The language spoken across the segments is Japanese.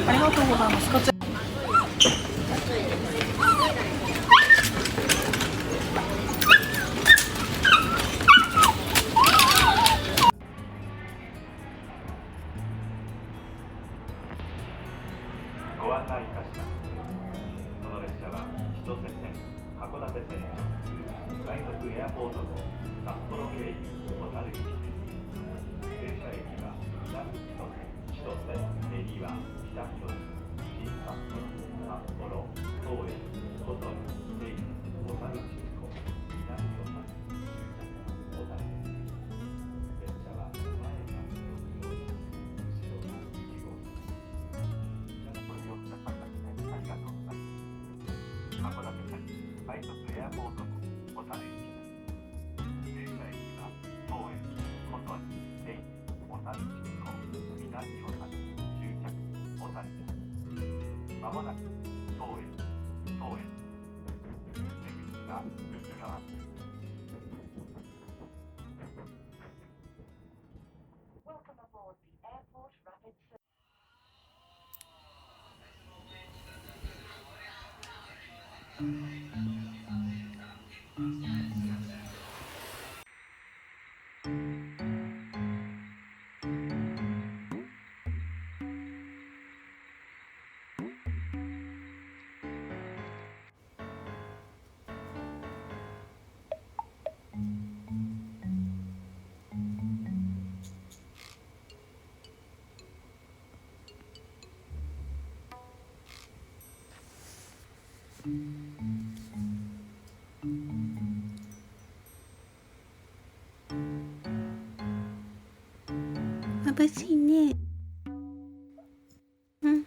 ありがとうございます。こちらご案内いたします。この列車は千歳線、函館線、快速エアポートと札幌経由小樽行きです。停車駅は南千歳、千歳、恵庭、北千歳、新札幌、札幌、宗谷、小樽、手稲、小樽新港、南小樽、小樽です。列車は前が6号車、後ろが1号車。ご利用くださいましてありがとうございます。函館線、快速エアポートと小樽行きです。停車駅は宗谷、小樽、手稲、小樽新港、南小樽、終着、小樽です。まもなく宗谷、出口が右側です。Welcome aboard the Airport Rapid Service. 眩しいね。うん。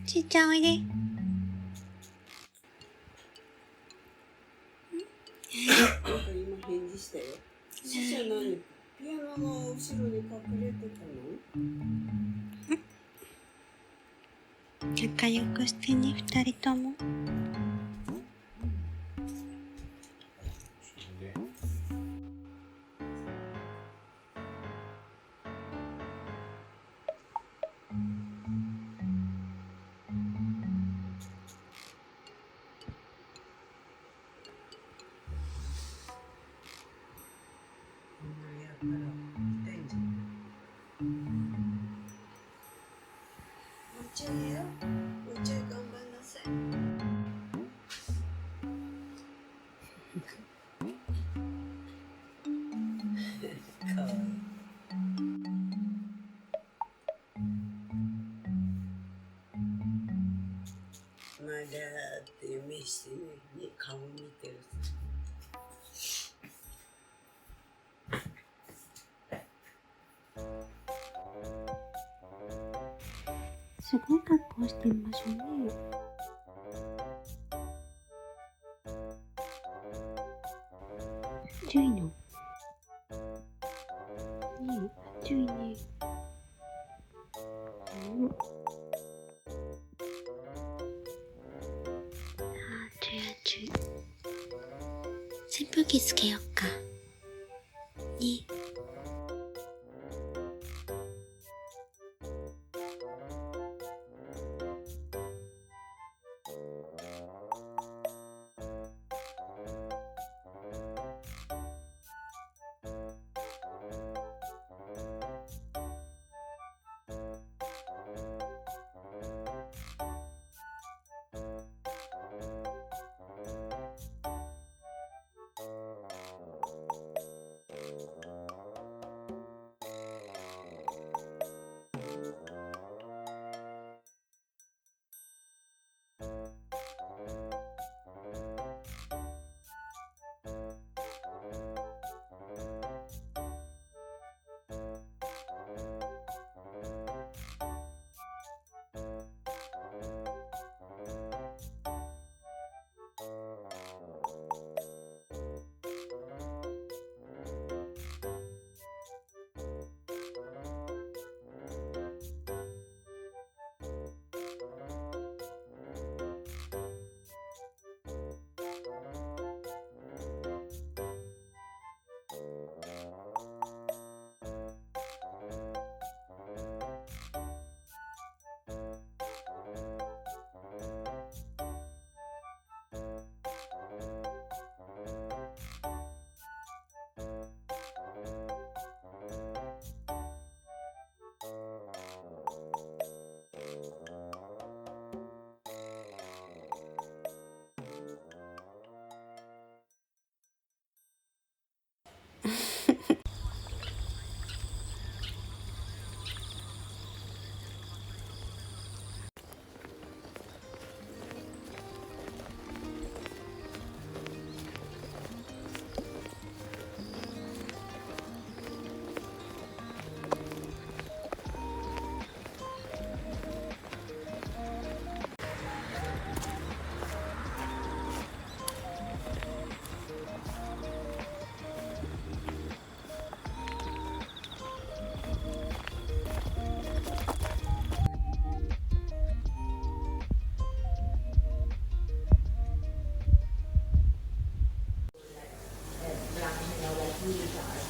ちーちゃんおいで。なんか今返事したよ。死者何？ピアノの後ろに隠れてたの？仲良くしてね、二人とも。やったら痛いんじゃない？お茶よ。お茶頑張んなさい。すごい格好してましょうね。注意の。ねえ、注意ね。うん。あー、注意注意。扇風機つけよっか。ね。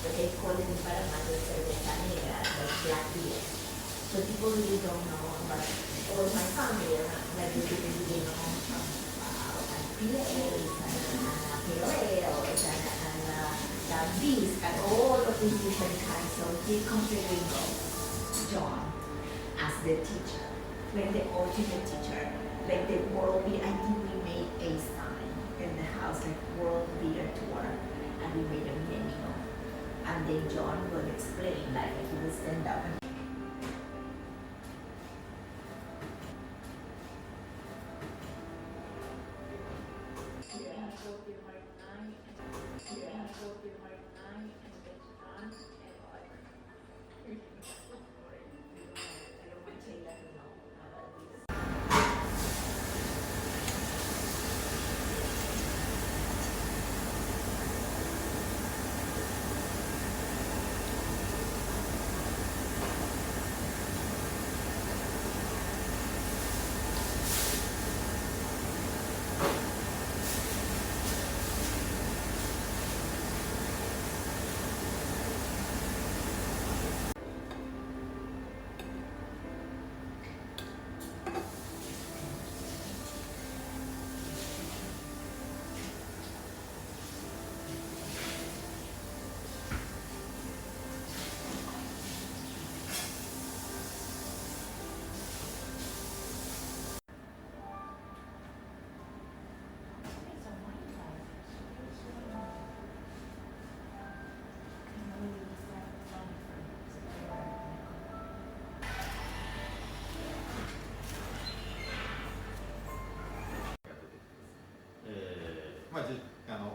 but they call it in Panama the cerveza negra, the black beer. So people really don't know, but all my family like they really know IPAs and POAs and these and all of these different kinds. So they completely know John as the teacher, like the ultimate teacher, like the world beer. I think we made a sign in the house, like world beer tour, and we made a menu. And then John will explain, like he will stand up and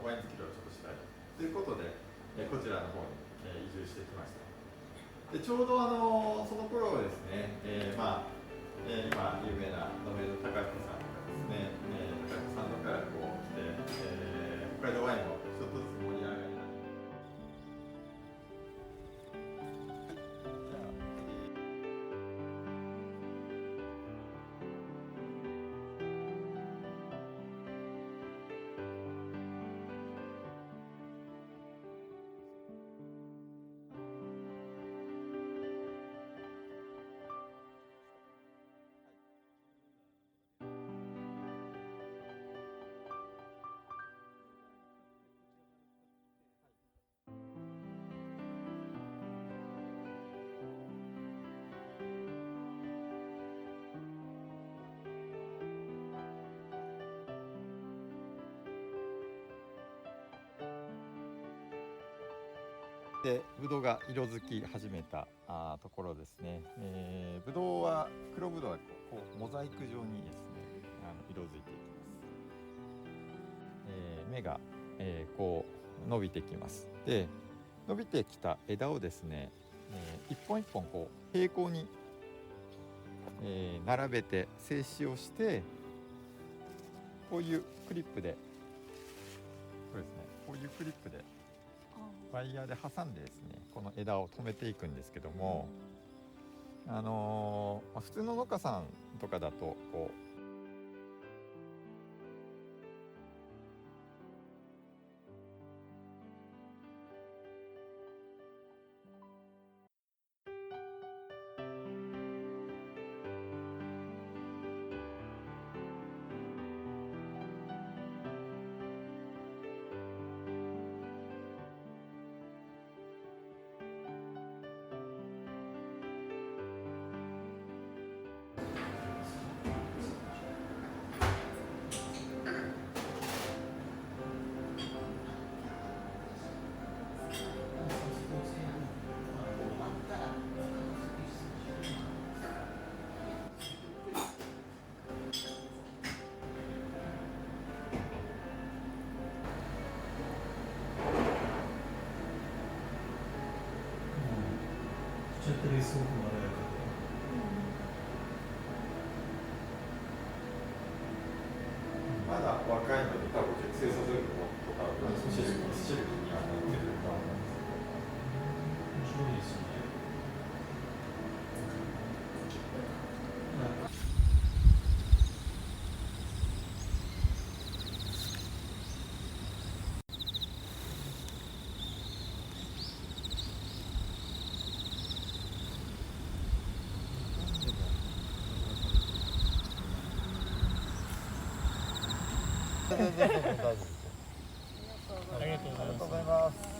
ワイン作りをちょっとしたいということで、こちらの方に、移住してきました。でちょうどその頃ですね、今有名な野目の高彦さんとかですね、高彦さんとかがこう来て、北海道ワインもちょっとずつ盛り上がり始めて。でブドウが色づき始めたところですね。ブドウは黒ブドウはこうモザイク状にですね色づいていきます。芽が、こう伸びてきます。で伸びてきた枝をですね、一本一本こう平行に、並べて静止をして、こういうクリップでこれですね、こういうクリップでワイヤーで挟んでですね、この枝を止めていくんですけども、普通の農家さんとかだとこうちゃってるすごくまろやかで、まだ若いので多分熟成させるのとかシルキーにはなってると思うんですけど。面白いですよね。大丈夫です。ありがとうございます。ありがとうございます。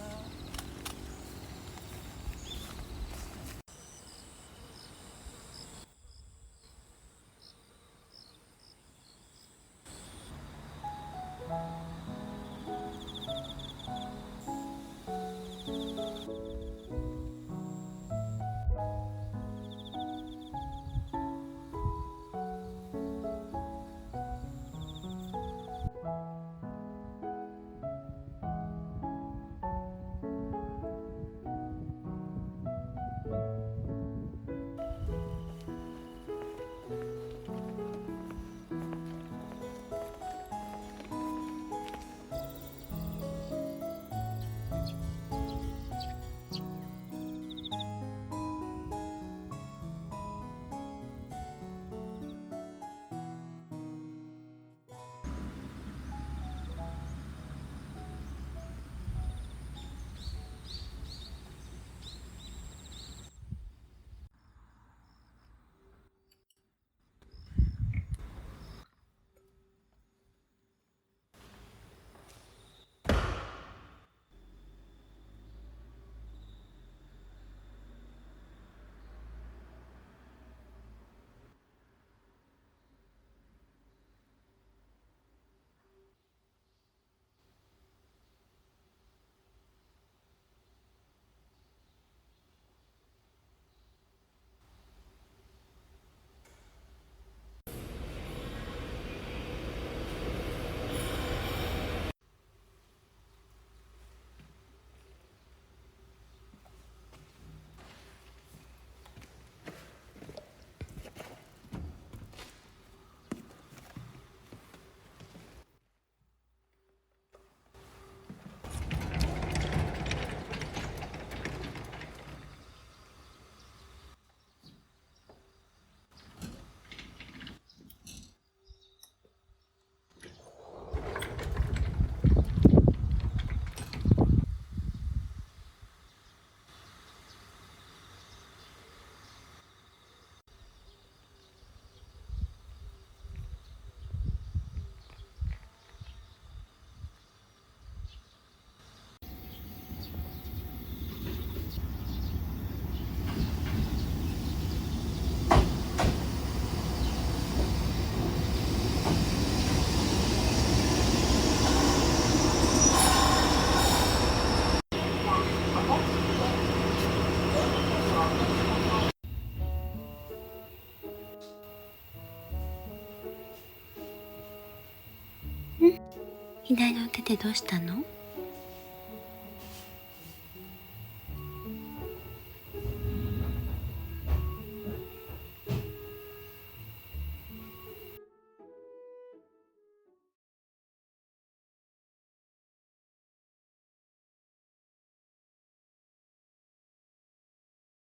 左の手でどうしたの？